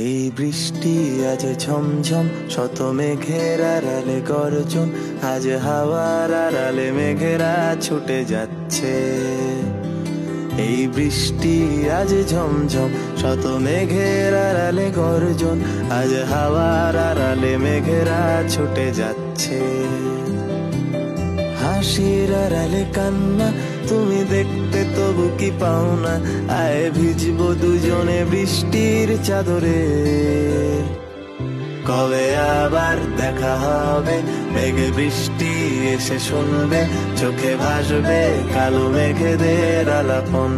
এই বৃষ্টি আজ ঝমঝম, শত মেঘের আড়ালে গর্জন, আজ হাওয়ার আড়ালে মেঘেরা ছুটে যাচ্ছে। এই বৃষ্টি আজ ঝমঝম, শত মেঘের আড়ালে গর্জন, আজ হাওয়ার আড়ালে মেঘেরা ছুটে যাচ্ছে। হাসির আড়ালে কান্না তুমি দেখতে তবু কি পাও না, আয় ভিজবো দুজনে বৃষ্টির চাদরে। কবে আবার দেখা হবে, মেঘে বৃষ্টি এসে শুনবে, চোখে ভাসবে কালো মেঘেদের আলাপন।